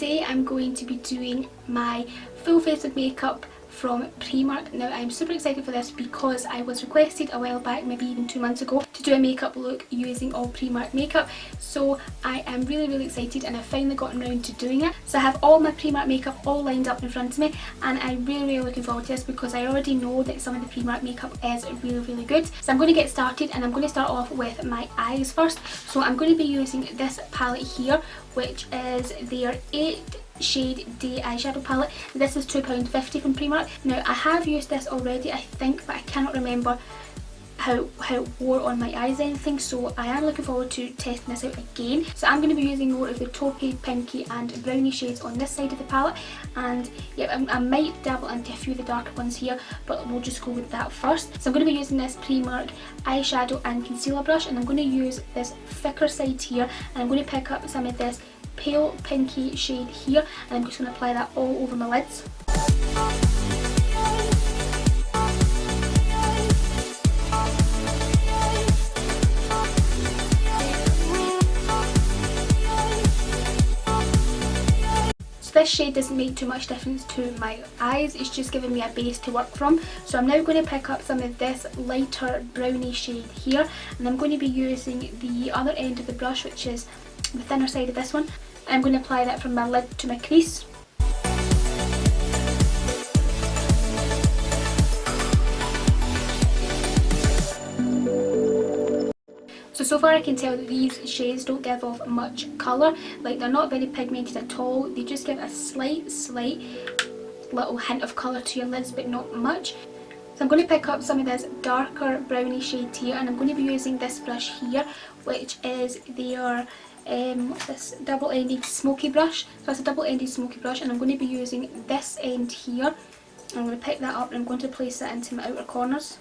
today I'm going to be doing my full face of makeup from Primark. Now I'm super excited for this because I was requested a while back, maybe even 2 months ago, to do a makeup look using all Primark makeup. So I am really excited and I've finally gotten around to doing it. So I have all my Primark makeup all lined up in front of me and I'm really looking forward to this because I already know that some of the Primark makeup is really good. So I'm going to get started and I'm going to start off with my eyes first. So I'm going to be using this palette here, which is their 8 shade day eyeshadow palette. This is £2.50 from Primark. Now I have used this already, I think, but I cannot remember how it wore on my eyes or anything, so I am looking forward to testing this out again. So I'm going to be using more of the taupey, pinky and browny shades on this side of the palette, and yeah, I might dabble into a few of the darker ones here, but we'll just go with that first. So I'm going to be using this Primark eyeshadow and concealer brush, and I'm going to use this thicker side here, and I'm going to pick up some of this pale pinky shade here, and I'm just going to apply that all over my lids. So this shade doesn't make too much difference to my eyes, it's just giving me a base to work from. So I'm now going to pick up some of this lighter browny shade here, and I'm going to be using the other end of the brush, which is the thinner side of this one. I'm going to apply that from my lid to my crease. So far I can tell that these shades don't give off much colour, like they're not very pigmented at all, they just give a slight little hint of colour to your lids, but not much. So I'm going to pick up some of this darker browny shade here, and I'm going to be using this brush here, which is their this double-ended smoky brush. So it's a double-ended smoky brush, and I'm going to be using this end here. I'm going to pick that up and I'm going to place it into my outer corners.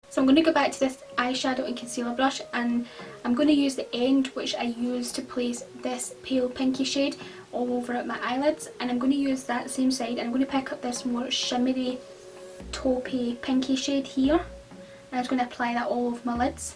So I'm going to go back to this eyeshadow and concealer brush, and I'm going to use the end which I use to place this pale pinky shade all over my eyelids, and I'm going to use that same side and I'm going to pick up this more shimmery taupey pinky shade here, and I'm just going to apply that all over my lids.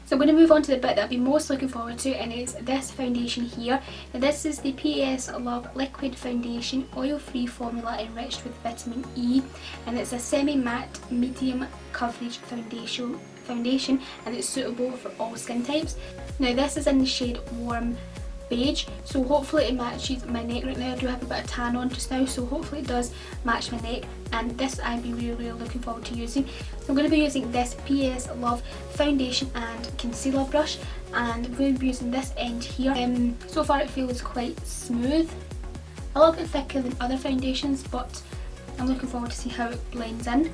So I'm going to move on to the bit that I'll be most looking forward to, and it's this foundation here. Now this is the PS Love Liquid Foundation Oil-Free Formula enriched with vitamin E, and it's a semi-matte medium coverage foundation, and it's suitable for all skin types. Now this is in the shade Warm Beige, so hopefully it matches my neck. Right now I do have a bit of tan on just now, so hopefully it does match my neck, and this I'd be really looking forward to using. So I'm going to be using this PS Love foundation and concealer brush, and I'm going to be using this end here. So far it feels quite smooth, a little bit thicker than other foundations, but I'm looking forward to see how it blends in.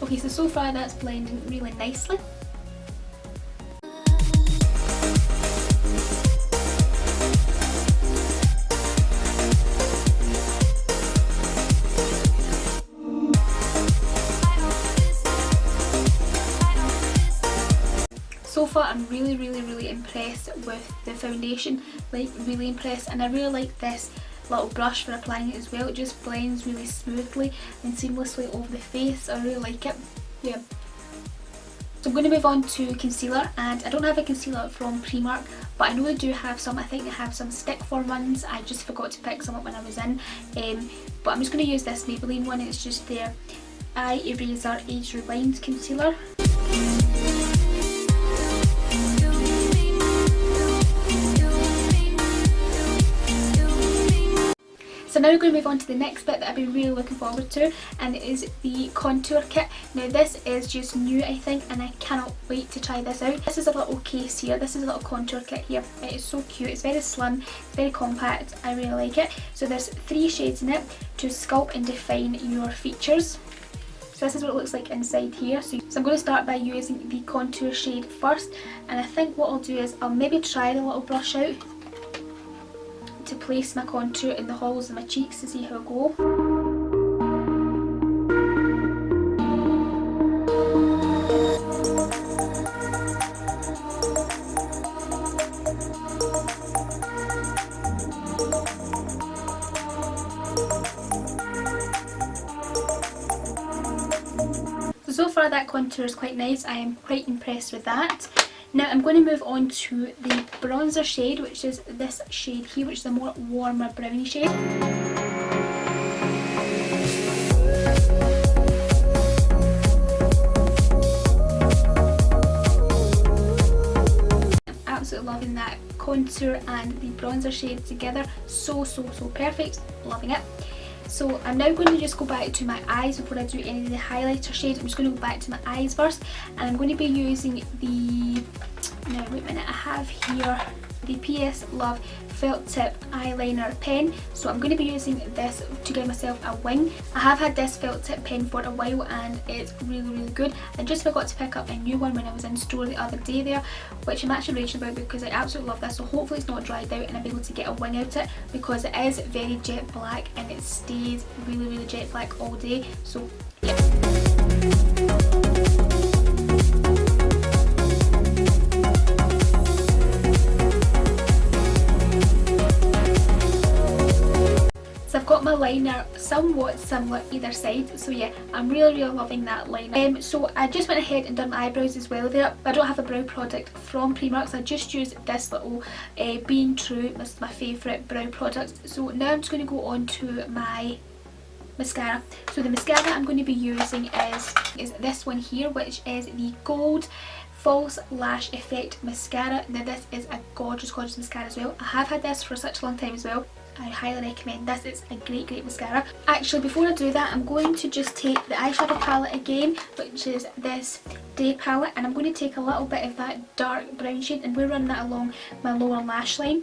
Okay, so far that's blending really nicely. So far I'm really impressed with the foundation, like really impressed, and I really like this little brush for applying it as well. It just blends really smoothly and seamlessly over the face. I really like it. Yeah. So I'm going to move on to concealer, and I don't have a concealer from Primark, but I know they do have some. I think they have some stick form ones. I just forgot to pick some up when I was in, but I'm just going to use this Maybelline one. It's just their Eye Eraser Age Rewind Concealer. So now we're going to move on to the next bit that I've been really looking forward to, and it is the contour kit. Now this is just new, I think, and I cannot wait to try this out. This is a little case here, this is a little contour kit here. It is so cute, it's very slim, it's very compact, I really like it. So there's 3 shades in it to sculpt and define your features. So this is what it looks like inside here. So I'm going to start by using the contour shade first, and I think what I'll do is I'll maybe try the little brush out to place my contour in the hollows of my cheeks to see how I go. So far that contour is quite nice. I am quite impressed with that. Now I'm going to move on to the bronzer shade, which is this shade here, which is a more warmer brownie shade. I'm absolutely loving that contour and the bronzer shade together. So perfect. Loving it. So I'm now going to just go back to my eyes before I do any of the highlighter shades. I'm just going to go back to my eyes first, and I'm going to be using the, now wait a minute, I have here the PS Love felt tip eyeliner pen. So I'm going to be using this to give myself a wing. I have had this felt tip pen for a while and it's really good. I just forgot to pick up a new one when I was in store the other day there, which I'm actually raging about because I absolutely love this. So hopefully it's not dried out and I'll be able to get a wing out it, because it is very jet black and it stays really jet black all day. So yeah. So I've got my liner somewhat similar either side, so yeah, I'm really loving that liner. So I just went ahead and done my eyebrows as well there. I don't have a brow product from Primark, so I just used this little Being True. This is my favourite brow product. So now I'm just going to go on to my mascara. So the mascara I'm going to be using is this one here, which is the Gold False Lash Effect Mascara. Now this is a gorgeous mascara as well. I have had this for such a long time as well. I highly recommend this. It's a great mascara. Actually, before I do that, I'm going to just take the eyeshadow palette again, which is this Day palette, and I'm going to take a little bit of that dark brown shade and we're running that along my lower lash line.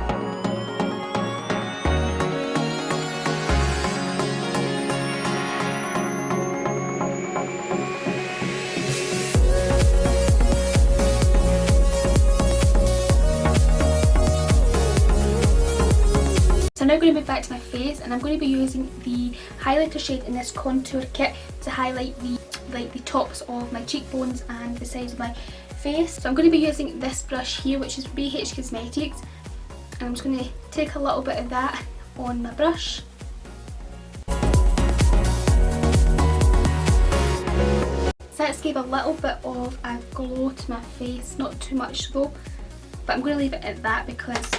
So I'm now going to move back to my face, and I'm going to be using the highlighter shade in this contour kit to highlight the tops of my cheekbones and the sides of my face. So I'm going to be using this brush here, which is BH Cosmetics, and I'm just going to take a little bit of that on my brush. So that's gave a little bit of a glow to my face, not too much though, but I'm going to leave it at that because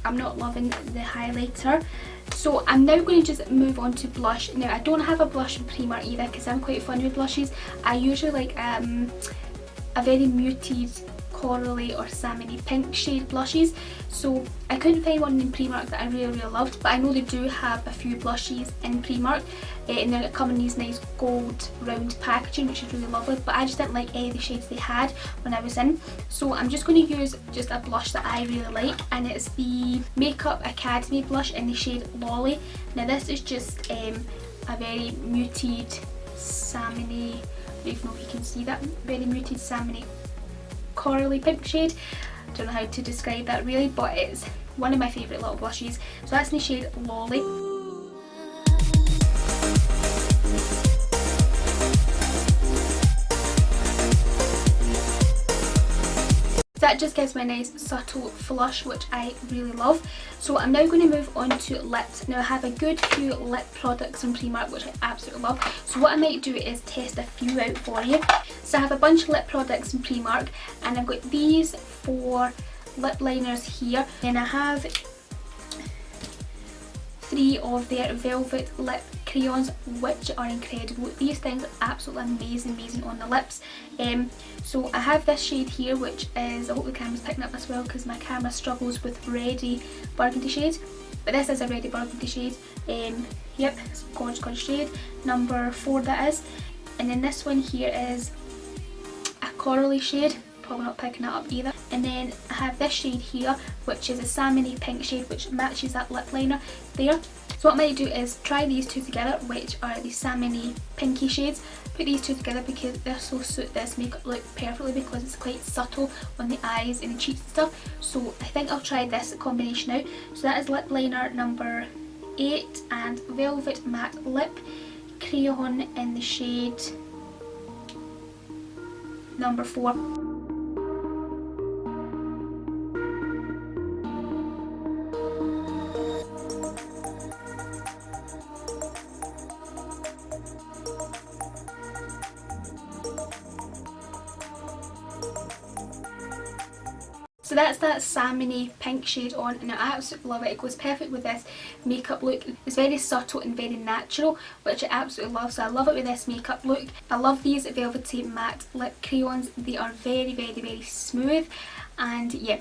I'm not loving the highlighter. So I'm now going to just move on to blush. Now I don't have a blush from Primark either because I'm quite funny with blushes. I usually like a very muted corally or salmony pink shade blushes. So I couldn't find one in Primark that I really loved, but I know they do have a few blushes in Primark, and they come in these nice gold round packaging, which is really lovely, but I just didn't like any of the shades they had when I was in. So I'm just going to use just a blush that I really like, and it's the Makeup Academy blush in the shade Lolly. Now this is just a very muted salmony, I don't even know if you can see that, very muted salmony corally pink shade. Don't know how to describe that really, but it's one of my favourite little blushes. So that's in the shade Lolly. That just gives me a nice subtle flush, which I really love. So I'm now going to move on to lips. Now I have a good few lip products from Primark which I absolutely love. So what I might do is test a few out for you. So I have a bunch of lip products from Primark, and I've got these 4 lip liners here. Then I have 3 of their Velvet Lip Crayons, which are incredible. These things are absolutely amazing on the lips. So I have this shade here, which is, I hope the camera's picking up as well because my camera struggles with reddy burgundy shade, but this is a reddy burgundy shade. Yep, it's a gorgeous shade, number 4 that is. And then this one here is a corally shade, probably not picking it up either. And then I have this shade here, which is a salmony pink shade, which matches that lip liner there. So what I might do is try these two together, which are the salmony pinky shades, put these two together because they're so suit this makeup look perfectly, because it's quite subtle on the eyes and the cheeks and stuff. So I think I'll try this combination out. So that is lip liner number 8 and Velvet Matte Lip Crayon in the shade number 4. So that's that salmony pink shade on, and I absolutely love it. It goes perfect with this makeup look. It's very subtle and very natural, which I absolutely love. So I love it with this makeup look. I love these velvety matte lip crayons. They are very smooth, and yeah,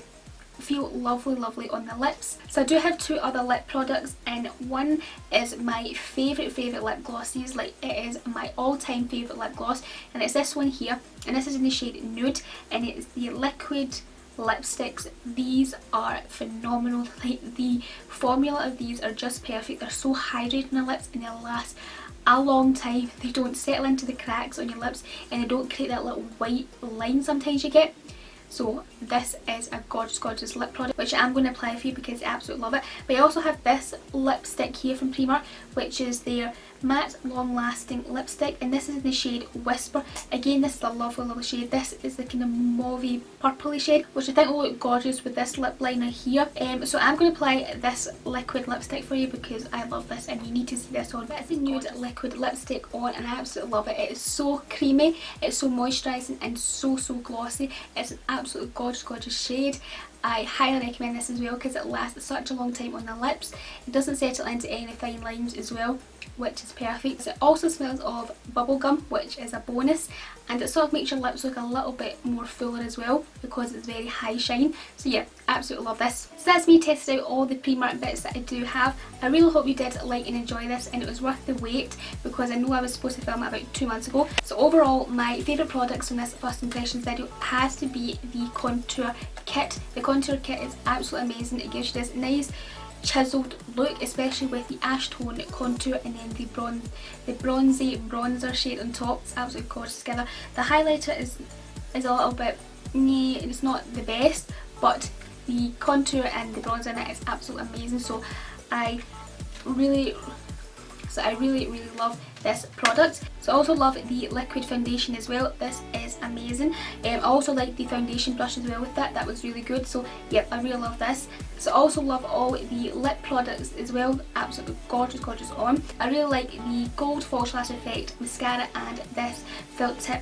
feel lovely on the lips. So I do have 2 other lip products, and one is my favourite lip glosses. Like, it is my all-time favourite lip gloss, and it's this one here, and this is in the shade Nude, and it's the liquid lipsticks. These are phenomenal. Like, the formula of these are just perfect. They're so hydrating on the lips, and they last a long time. They don't settle into the cracks on your lips, and they don't create that little white line sometimes you get. So this is a gorgeous lip product, which I'm going to apply for you because I absolutely love it. But I also have this lipstick here from Primark, which is their matte long lasting lipstick, and this is in the shade Whisper. Again, this is a lovely shade. This is the kind of mauvey purpley shade, which I think will look gorgeous with this lip liner here. So I'm going to apply this liquid lipstick for you because I love this and you need to see this on. It's a nude liquid lipstick on, and I absolutely love it. It is so creamy, it's so moisturising and so glossy. It's an absolutely gorgeous shade. I highly recommend this as well because it lasts such a long time on the lips. It doesn't settle into any fine lines as well, which is perfect. It also smells of bubblegum, which is a bonus, and it sort of makes your lips look a little bit more fuller as well because it's very high shine. So yeah, absolutely love this. So that's me testing out all the Primark bits that I do have. I really hope you did like and enjoy this, and it was worth the wait because I know I was supposed to film it about 2 months ago. So overall, my favourite products from this first impressions video has to be the contour kit. The contour kit is absolutely amazing. It gives you this nice chiseled look, especially with the ash tone contour and then the bronzy bronzer shade on top. It's absolutely gorgeous together. The highlighter is a little bit it's not the best, but the contour and the bronzer in it is absolutely amazing. So I really love this product. So I also love the liquid foundation as well. This is amazing. I also like the foundation brush as well with that. That was really good. So yeah, I really love this. So I also love all the lip products as well. Absolutely gorgeous on. I really like the Gold False Lash Effect mascara and this felt tip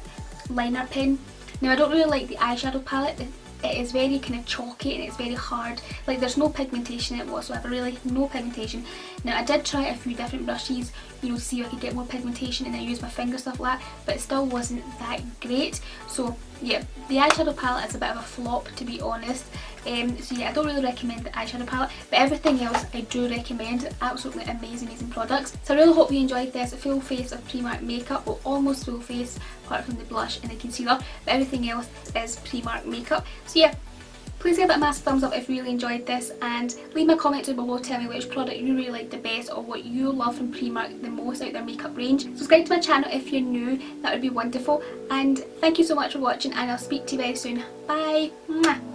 liner pen. Now I don't really like the eyeshadow palette. It is very kind of chalky and it's very hard. Like, there's no pigmentation in it whatsoever, really, no pigmentation. Now I did try a few different brushes, you know, to see if I could get more pigmentation, and I used my finger stuff like that, but it still wasn't that great. So yeah, the eyeshadow palette is a bit of a flop, to be honest. So yeah, I don't really recommend the eyeshadow palette, but everything else I do recommend. Absolutely amazing products. So I really hope you enjoyed this full face of Primark makeup, well, almost full face apart from the blush and the concealer, but everything else is Primark makeup. So yeah, please give it a massive thumbs up if you really enjoyed this, and leave me a comment down below, tell me which product you really like the best or what you love from Primark the most out of their makeup range. Subscribe to my channel if you're new, that would be wonderful, and thank you so much for watching, and I'll speak to you very soon. Bye! Mwah.